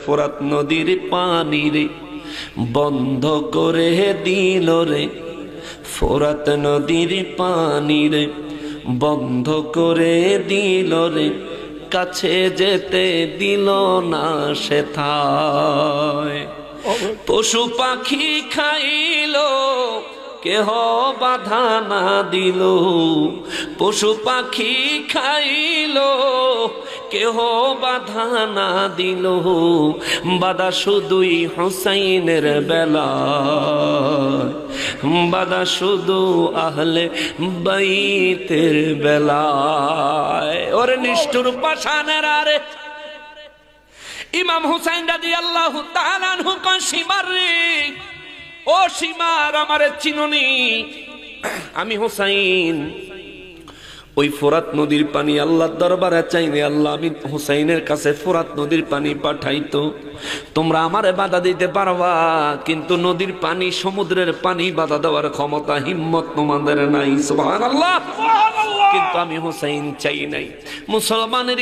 ফোরাত নদীর পানি রে বন্ধ করে দিল রে, ফোরাত নদীর পানি রে বন্ধ করে দিল রে, কাছে যেতে দিল না সেথায়। পশু পাখি খাইল কেহ বাধা না দিল, পশু পাখি খাইল কেহ বাধা না দিল, বাধা শুধুই হুসাইনের বেলায়, বাধা শুধু আহলে বাইতের বেলায়। ওরে নিষ্ঠুর পাষাণের আরে ইমাম হুসাইন রাদিয়াল্লাহু তাআলা আনহু কোন সীমার রে, ও সীমার আমারে চিননি, আমি হুসাইন ওই ফোরাত নদীর পানি আল্লাহর দরবারে চাইলে আল্লাহ আমি হুসাইনের কাছে ফোরাত নদীর পানি পাঠাইতো, তোমরা আমারে বাধা দিতে পারবা, কিন্তু নদীর পানি সমুদ্রের পানি বাধা দেওয়ার ক্ষমতা হিম্মত তোমাদের নাই। সুবহানাল্লাহ। কিন্তু আমি হুসাইন চাই নাই। মুসলমানের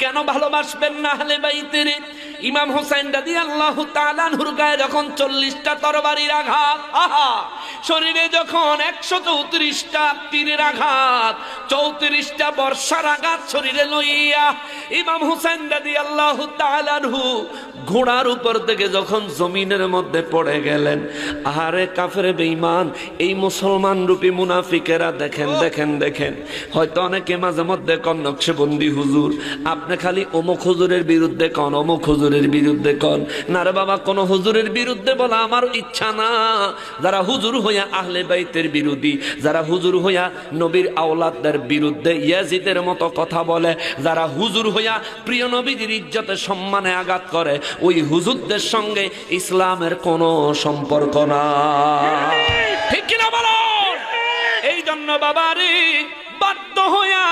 কেন ভালোবাসবেন না আহলে বাইতের? ইমাম হুসাইন রাদিয়াল্লাহু তাআলা আনহুর গায়ে যখন 40টা তরবারির আঘাত, আহা, শরীরে যখন 134টা তীরের আঘাত, 34টা বর্ষার আঘাত শরীরে লইয়া ইমাম হুসাইন রাদিয়াল্লাহু তাআলা আনহু ঘোড়ার উপর থেকে যখন জমিনের মধ্যে পড়ে গেলেন, আহারে কাফের বেঈমান এই মুসলমান রূপী মুনাফিকেরা দেখেন দেখেন দেখেন, হয়তো অনেকে মাঝে মধ্যে কন নকশবন্দি হুজুর আপনি খালি অমুক হুজুরের বিরুদ্ধে কন, অমুক হুজুরের বিরুদ্ধে কন, না রে বাবা, কোন হুজুরের বিরুদ্ধে বলা আমার ইচ্ছা না। যারা হুজুর হইয়া আহলে বাইতের বিরোধী, যারা হুজুর হইয়া নবীর আওলাদদের বিরুদ্ধে ইয়াজিদের মতো কথা বলে, যারা হুজুর হইয়া প্রিয় নবীর ইজ্জতে সম্মানে আঘাত করে, ওই হুজুরদের সঙ্গে ইসলামের কোনো সম্পর্ক না। ঠিক কিনা বলো? এই জন্য বাবারে বাধ্য হইয়া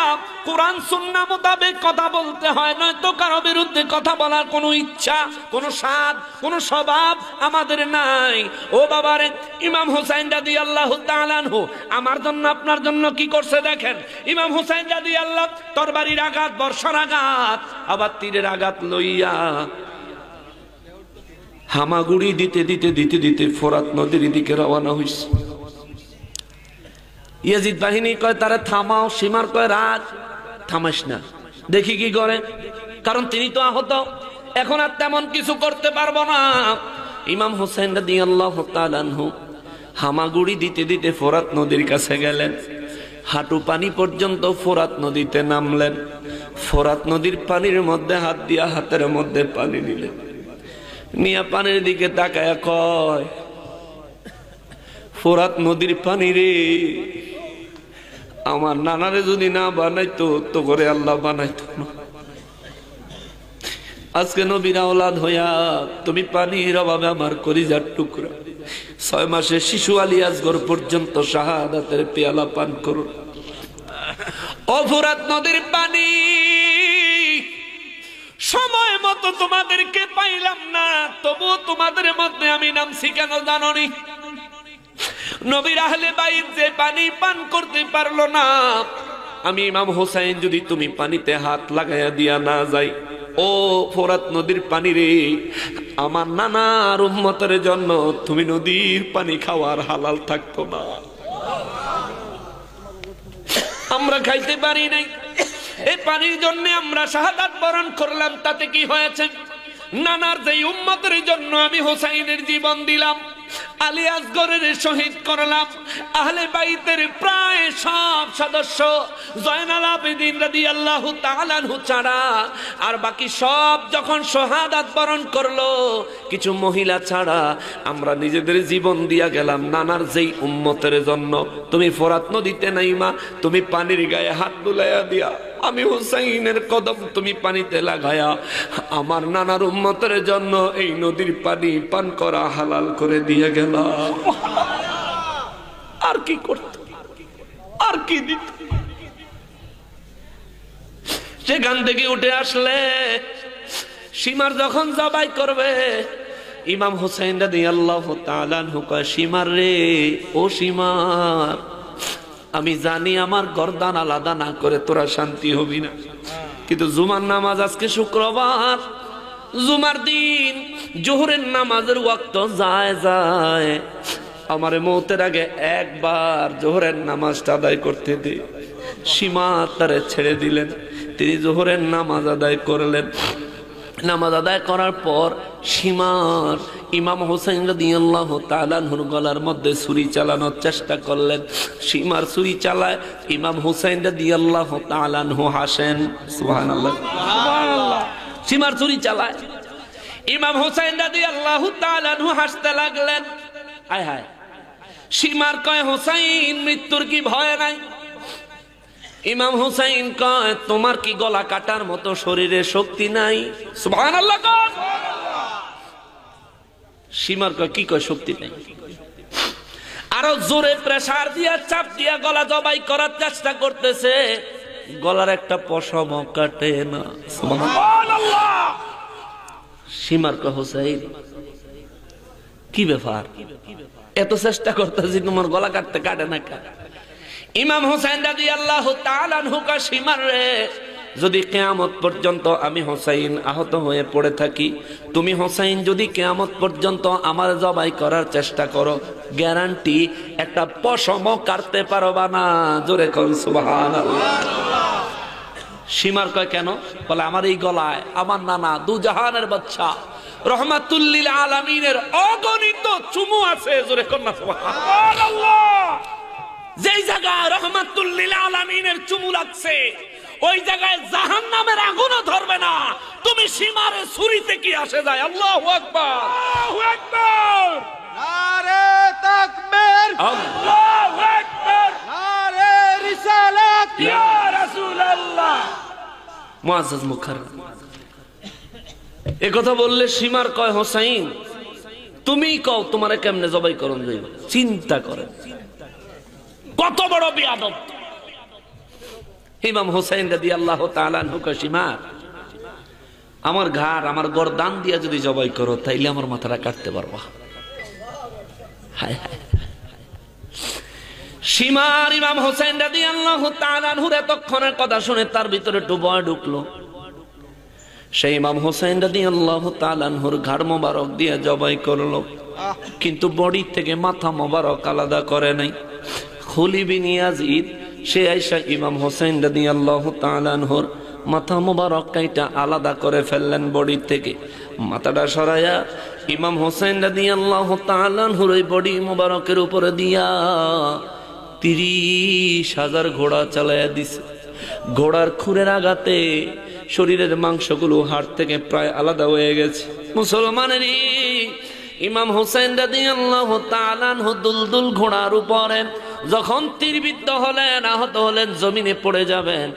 কোরআন সুন্নাহ মোতাবেক কথা বলতে হয়, নয়তো কারো বিরুদ্ধে কথা বলার কোনো ইচ্ছা, কোনো স্বাদ, কোনো স্বভাব আমাদের নাই। ও বাবারে, ইমাম হুসাইন রাদিয়াল্লাহু তাআলা আনহু আমার জন্য আপনার জন্য কি করছে দেখেন। ইমাম হুসাইন রাদিয়াল্লাহু তরবারির আঘাত, বর্ষার আঘাত, আবার তীরের আঘাত লইয়া হামাগুড়ি দিতে দিতে দিতে দিতে ফোরাত নদীর দিকে রওনা হইছে। ইয়াজিদ বাহিনী কয় তারা থামাও, সীমার কয় রাজ, থামাস না, দেখি কি করে, কারণ তিনি তো আহত, এখন আর তেমন কিছু করতে পারবো না। ইমাম হুসাইন রাদিয়াল্লাহু তাআলা আনহু হামাগুড়ি দিতে দিতে ফোরাত নদীর কাছে গেলেন, হাঁটু পানি পর্যন্ত ফোরাত নদীতে নামলেন, ফোরাত নদীর পানির মধ্যে হাত দিয়া হাতের মধ্যে পানি নিলেন, নিয়া পানির দিকে তাকায়া কয়, ফোরাত নদীর পানি রে, আমার নানারে যদি না বানাইতো তো করে আল্লাহ বানাইতো না। আজকে নবীর আওলাদ হইয়া তুমি পানির অভাবে আমার কলিজার টুকরা 6 মাসের শিশু আলী আসগর পর্যন্ত শাহাদাতের পেয়ালা পান করো। ও ফোরাত নদীর পানি, সময় মতো তোমাদেরকে পাইলাম না, তবু তোমাদের মধ্যে আমি নামছি কেন জানোনি? নবীর আহলে বাইত যে পানি পান করতে পারলো না, আমি ইমাম হুসাইন যদি তুমি পানিতে হাত লাগাইয়া দিয়া না যাই, ও ফোরাত নদীর পানি রে, আমার নানার উম্মতের জন্য তুমি নদীর পানি খাওয়ার হালাল থাকতো না। আমরা খাইতে পারি নাই, এই পানির জন্য আমরা শাহাদাত বরণ করলাম, তাতে কি হয়েছে? নানার যে উম্মতের জন্য আমি হুসাইনের জীবন দিলাম, আলী আসগরের শহীদ করলাম, আহলে বাইতের প্রায় সব সদস্য জয়নাল আবেদিন রাদিয়াল্লাহু তাআলা আনহু ছাড়া আর বাকি সব যখন শাহাদাত বরণ করলো, কিছু মহিলা ছাড়া আমরা নিজেদের জীবন দিয়া গেলাম নানার যেই উম্মতের জন্য। তুমি ফোরাত নদীতে নাইমা, তুমি পানির গায়ে হাত বুলাইয়া দিয়া আমি হুসাইনের কদম তুমি পানিতে লাগায়া আমার নানার উম্মতের জন্য এই নদীর পানি পান করা হালাল করে দিয়ে গেল। আর কি করত, আর কি দিত? সেখান থেকে উঠে আসলে সীমার যখন জবাই করবে, ইমাম হুসাইন রাদিয়াল্লাহু তাআলা আনহু কয়, সীমার রে, ও সীমার, আমি জানি আমার গর্দান আলাদা না করে তোরা শান্তি হবি না, কিন্তু জুমার নামাজ আজকে শুক্রবার, জুমার দিন জোহরের নামাজের ওয়াক্ত যায় আমারে মৌতের আগে একবার জোহরের নামাজটা আদায় করতে দে। সীমা তারে ছেড়ে দিলেন, তিনি জোহরের নামাজ আদায় করলেন। নামাজ আদায় করার পর সীমার ইমাম হোসেন রাদিয়াল্লাহু তাআলা আনহুর গলার মধ্যে ছুরি চালানোর চেষ্টা করলেন। সীমার ছুরি চালায় ইমাম হোসেন রাদিয়াল্লাহু তাআলা আনহু হাসেন। সুবহানাল্লাহ, সুবহানাল্লাহ। সীমার ছুরি চালায় ইমাম হোসেন রাদিয়াল্লাহু তাআলা আনহু হাসতে লাগলেন। আয় হায়, সীমার কয় হোসেন মৃত্যুর কি ভয় নাই? ইমাম হুসাইন কয় তোমার কি গলা কাটার মতো শরীরে শক্তি নাই? সুবহানাল্লাহ। সীমার কয় কি কয় শক্তি নাই? আরো জোরে প্রেসার দিয়া চাপ দিয়া গলা জবাই করার চেষ্টা করতেছে, গলার একটা পশম কাটে না। সুবহানাল্লাহ। সীমার কয় হুসাইন কি ব্যাপার, এত চেষ্টা করতেছি তোমার গলা কাটতে কাটে না কেন? ইমাম হোসেন রাদিয়াল্লাহু তাআলা আনহু কা সীমার রে, যদি কিয়ামত পর্যন্ত আমি হোসেন আহত হয়ে পড়ে থাকি, তুমি হোসেন যদি কিয়ামত পর্যন্ত আমার জবাই করার চেষ্টা করো, গ্যারান্টি একটা পশমও কাটতে পারবা না। জোরে কোন সুবহানাল্লাহ। সীমার কয় কেন? বলে আমার এই গলায় আমার নানা দু জাহানের বাদশা রহমাতুল লিল আলামিনের অগণিত চুমু আছে। জোরে কোন সুবহানাল্লাহ। যেই জায়গায় রহমাতুল লিল আলামিনের চুমু লাগছে ওই জায়গায় জাহান্নামের আগুনও ধরবে না। তুমি সীমারে ছুরিতে কি আসে যায়? আল্লাহু আকবার, আল্লাহু আকবার, নারে তাকবীর, আল্লাহু আকবার, নারে রিসালাত ইয়া রাসূলুল্লাহ। মুআজ্জাজ মুকাররম এই কথা বললে সীমার কয় হোসেন তুমি কও তোমারে কেমনে জবাই করন যাইব? চিন্তা করেন কত বড় বিয়াদব। ইমাম হোসেন রাদিয়াল্লাহু তাআলা আনহু কয় সীমা আমার ঘাড় আমার গর্দান দিয়া যদি জবাই করো তাইলে আমার মাথাটা কাটতে পারবা। হায় হায়। সীমার ইমাম হোসেন রাদিয়াল্লাহু তাআলা আনহুর এতক্ষণের কথা শুনে তার ভিতরে একটু ভয় ঢুকলো। সেই ইমাম হোসেন রাদিয়াল্লাহু তাআলা আনহুর ঘাড় মোবারক দিয়ে জবাই করলো, কিন্তু বডি থেকে মাথা মোবারক আলাদা করে নাই। খুলি বিন ইয়াজিদ সে আয়েশা ইমাম হোসেন রাদিয়াল্লাহু তাআলা আনহুর মাথা মোবারক কাইটা আলাদা করে ফেললেন বডি থেকে। মাথাটা সরাইয়া ইমাম হোসেন রাদিয়াল্লাহু তাআলা আনহুর ওই বডি মোবারকের উপরে দিয়া 30,000 ঘোড়া চালাইয়া দিছে। ঘোড়ার খুরের আঘাতে শরীরের মাংসগুলো হাড় থেকে প্রায় আলাদা হয়ে গেছে। মুসলমানেরই ইমাম হোসেন রাদিয়াল্লাহু তাআলা আনহু দুলদুল ঘোড়ার উপরে যখন তীরবিদ্ধ হলেন, আহত হলেন, জমিনে পড়ে যাবেন,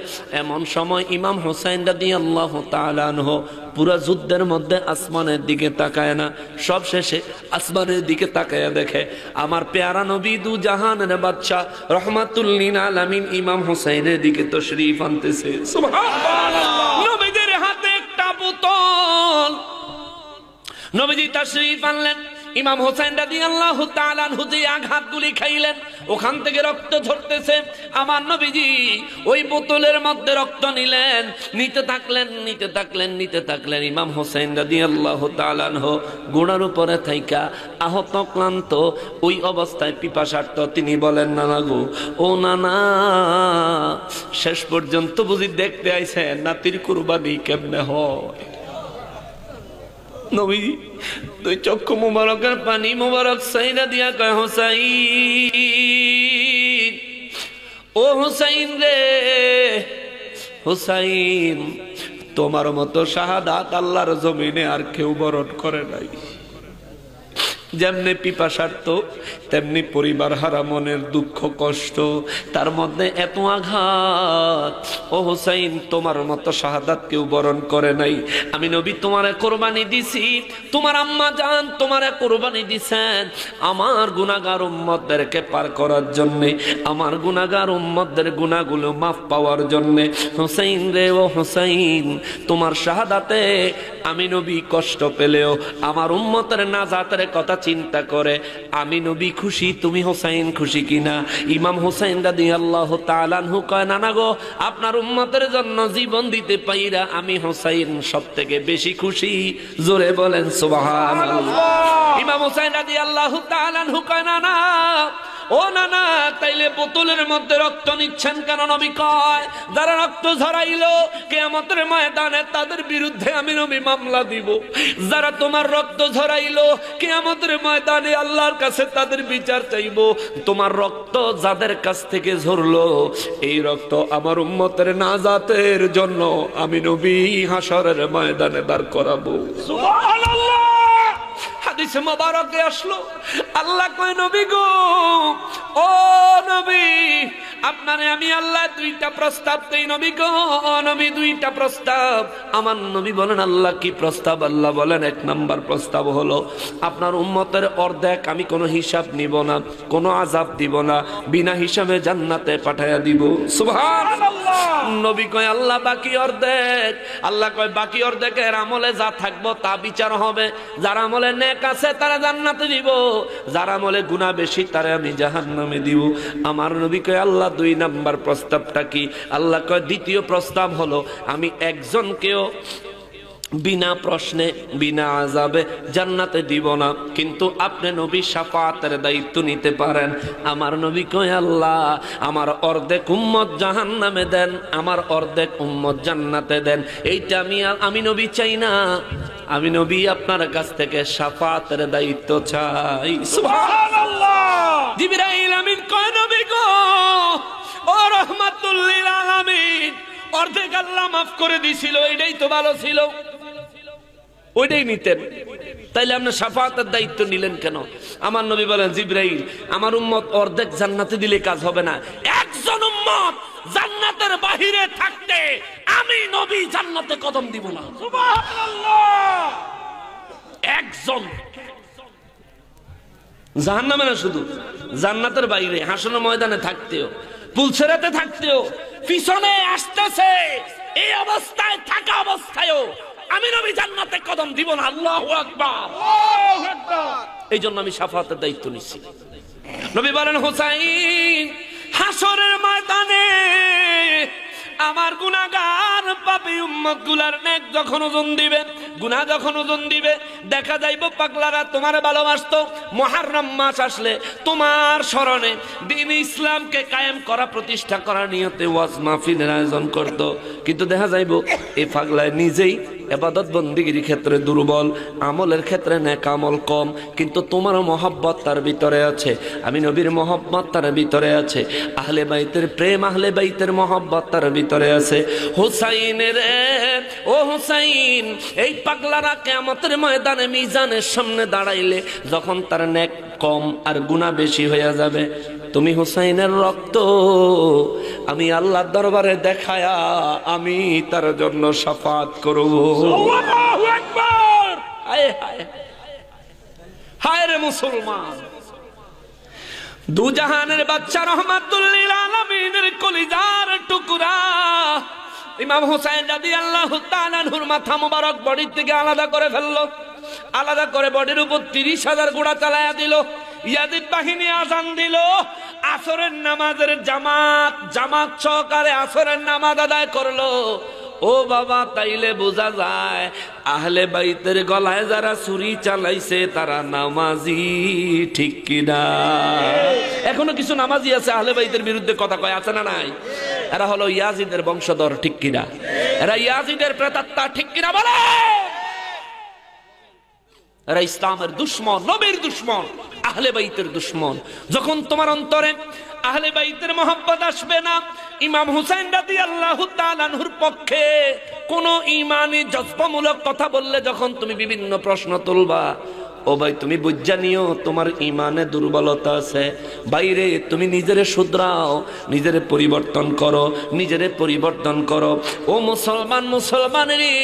এমন সময় ইমাম হোসেন রাদিয়াল্লাহু তাআলা আনহু পুরা যুদ্ধের মধ্যে আসমানের দিকে তাকায় না, সব শেষে আসমানের দিকে তাকায়া দেখে আমার পেয়ারা নবী দু জাহানের বাদশা রহমাতুল লিল আলামিন ইমাম হোসেনের দিকে তশরীফ আনতেছে। সুবহানাল্লাহ। নবীদের হাতে একটা বোতল, নবীজি তশরীফ আনলেন। ইমাম হোসেন রাদিয়াল্লাহু তাআলা আনহু যে আঘাতগুলি খাইলেন ওখান থেকে রক্ত ঝরতেছে। আমার নবীজি ওই বোতলের মধ্যে রক্ত নিলেন, নিতে থাকলেন। ইমাম হোসেন রাদিয়াল্লাহু তাআলা আনহু ঘোড়ার উপরে থাইকা আহত ক্লান্ত ওই অবস্থায় পিপাসার্ত তিনি বলেন নানা গো, ও নানা শেষ পর্যন্ত বুঝি দেখতে আইছেন নাতির কুরবানি কেমনে হয়? নবীজি দুই চক্ষু মুবারকের পানি মুবারক সাইরা দিয়া কয় হোসাইন, ও হোসাইন রে, হোসাইন তোমার মতো শাহাদাত আল্লাহর জমিনে আর কেউ বরণ করে নাই। যেমনি পিপাসার্ত তেমনি পরিবার হারা মনের দুঃখ কষ্ট, তার মধ্যে এত আঘাত। ও হোসাইন তোমার মতো শাহাদাত কেউ বরণ করে নাই। আমি নবী তোমারে কোরবানি দিছি, তোমার আম্মা জান তোমারে কোরবানি দিছেন আমার গুনাহগার উম্মতদেরকে পার করার জন্য, আমার গুনাহগার উম্মতদের গুনাহগুলো মাফ পাওয়ার জন্য। হোসাইন রে, ও হোসাইন তোমার শাহাদাতে আমি নবী কষ্ট পেলেও আমার উম্মতের নাজাতের কথা চিন্তা করে আমি নবী খুশি, তুমি হোসাইন খুশি কিনা। ইমাম হোসাইন রাদিয়াল্লাহু তাআলা আনহু কয়, না না গো, আপনার উম্মতের জন্য জীবন দিতে পাইরা আমি হোসাইন সবথেকে বেশি খুশি। জোরে বলেন সুবহানাল্লাহ। ইমাম হোসাইন রাদিয়াল্লাহু তাআলা আনহু কয়, না না, ও না না, তাইলে বোতলের মধ্যে রক্ত নিচ্ছেন কেন? নবী কয়, যারা রক্ত ঝরাইলো কিয়ামতের ময়দানে তাদের বিরুদ্ধে আমি নবী মামলা দিব। যারা তোমার রক্ত ঝরাইলো কিয়ামতের ময়দানে আল্লাহর কাছে তাদের বিচার চাইবো। তোমার রক্ত যাদের কাছ থেকে ঝরলো, এই রক্ত আমার উম্মতের নাজাতের জন্য আমি নবী হাশরের ময়দানে দাঁড় করাবো। সুবহানাল্লাহ। হাদিসে মোবারকে আসলো, আল্লাহ কয়, নবী গো, ও নবী, আপনারে আমি আল্লাহ দুইটা প্রস্তাব দেই। নবী গো, ও নবী, দুইটা প্রস্তাব। আমার নবী বলেন, আল্লাহ কি প্রস্তাব? আল্লাহ বলেন, এক নাম্বার প্রস্তাব হলো আপনার উম্মতের অর্ধেক আমি কোনো হিসাব নিব না, কোনো আযাব দিব না, বিনা হিসাবে জান্নাতে পাঠায়া দিব। সুবহানাল্লাহ। নবী কয়, আল্লাহ বাকি অর্ধেক? আল্লাহ কয়, বাকি অর্ধেকের আমলে যা থাকবো তা বিচার হবে। যার আমলে নেক আছে তারা জান্নাতে দিব, যার আমলে গুনাহ বেশি তারা আমি জাহান্নামে দিব। আমার নবী কয়, আল্লাহ দুই নাম্বার প্রস্তাবটা কি? আল্লাহ কয়, দ্বিতীয় প্রস্তাব হলো আমি একজনকেও বিনা প্রশ্নে বিনা আযাবে জান্নাতে দিব না, কিন্তু আপনি নবী শাফাতের দায়িত্ব নিতে পারেন। আমার নবী কয়, আল্লাহ আমার অর্ধেক উম্মত জাহান্নামে দেন, আমার অর্ধেক উম্মত জান্নাতে দেন। এইটা আমি নবী চাই না, আমি নবী আপনার কাছ থেকে শাফাতের দায়িত্ব চাই। সুবহানাল্লাহ। জিবরাইল আমিন কয়, নবী গো, ও রাহমাতুল লিল আলামিন, অর্ধেক আল্লাহ মাফ করে দিছিল, এটাই তো ভালো ছিল, ওইটাই নিতেন, তাইলে আপনি শাফাতের দায়িত্ব নিলেন কেন? আমার নবী বলেন, জিবরাইল, আমার উম্মত অর্ধেক জান্নাতে দিলে কাজ হবে না, একজন উম্মত জান্নাতের বাহিরে থাকতে আমি নবী জান্নাতে কদম দিব না। সুবহানাল্লাহ। একজন জাহান্নামে না, শুধু জান্নাতের বাইরে হাসরের ময়দানে থাকতেও, পুলসেরাতে থাকতেও, পিছনে আসতেছে, এই অবস্থায় থাকা অবস্থায়ও আমি নবী জান্নাতে কদম দিব না। আল্লাহু আকবার, আল্লাহু আকবার। এই জন্য আমি শাফাতের দায়িত্ব নিছি। নবী বলেন, হোসাইন হাসরের ময়দানে আমার গুনাহগার পাপী উম্মত গুলার নেক যখন ওজন দিবে, গুনাহ যখন ওজন দিবে, দেখা যাইব পাগলারা তোমার ভালোবাসতো, মুহররম মাস আসলে তোমার স্মরণে দ্বীন ইসলামকে কায়েম করা, প্রতিষ্ঠা করার নিয়তে ওয়াজ মাহফিলের আয়োজন করত, কিন্তু দেখা যাইব এই পাগলায় নিজেই ইবাদত বন্দেগীর ক্ষেত্রে দুর্বল, আমলের ক্ষেত্রে নেক আমল কম, কিন্তু তোমার মহব্বত তার ভিতরে আছে, আমি নবীর মহব্বত তার ভিতরে আছে, আহলে বাইতের প্রেম, আহলে বাইতের মহব্বত তার ভিতরে আছে। হুসাইনের, ও হুসাইন, এই পাগলারা কিয়ামতের ময়দানে মিজানের সামনে দাঁড়াইলে যখন তার নেক কম আর গুনাহ বেশি হয়ে যাবে, তুমি হুসাইনের রক্ত আমি আল্লাহর দরবারে দেখায়া আমি তার জন্য শাফাত করব। আল্লাহু আকবার। হায় হায় হায় রে মুসলমান, দু জাহানের বাদশা রহমাতুল লিল আলামিনের কলিজার টুকরা ইমাম হুসাইন রাদিয়াল্লাহু তাআলা আনহুর মাথা মুবারক বডি থেকে আলাদা করে ফেললো, আলাদা করে বডির উপর 30,000 গোড়া চালায়া দিল। ইয়াজিদ বাহিনী আযান দিল, আসরের নামাজের জামাত সহকারে আসরের নামাজ আদায় করলো। ও বাবা, তাইলে বোঝা যায় আহলে বাইতের গলায় যারা ছুরি চালাইছে তারা নামাজি, ঠিক কিনা? এখনো কিছু নামাজি আছে আহলে বাইতের বিরুদ্ধে কথা কয়, আছে না নাই? এরা হলো ইয়াজিদের বংশধর, ঠিক কিনা? এরা ইয়াজিদের প্রেতাত্মা, ঠিক কিনা বলে? এরা ইসলামের দুশমন, নবীর দুশমন, আহলে বাইতের দুশমন। যখন তোমার অন্তরে আহলে বাইতের মহব্বত আসবে না, ইমাম হুসাইন রাদিয়াল্লাহু তাআলা আনহুর পক্ষে কোন ঈমানি জজবামূলক কথা বললে যখন তুমি বিভিন্ন প্রশ্ন তুলবা, ও ভাই তুমি বুঝা নিও তোমার ঈমানে দুর্বলতা আছে, বাইরে তুমি নিজেরে শুধরাও, নিজেরে পরিবর্তন করো, নিজেরে পরিবর্তন করো। ও মুসলমান, মুসলমানেরই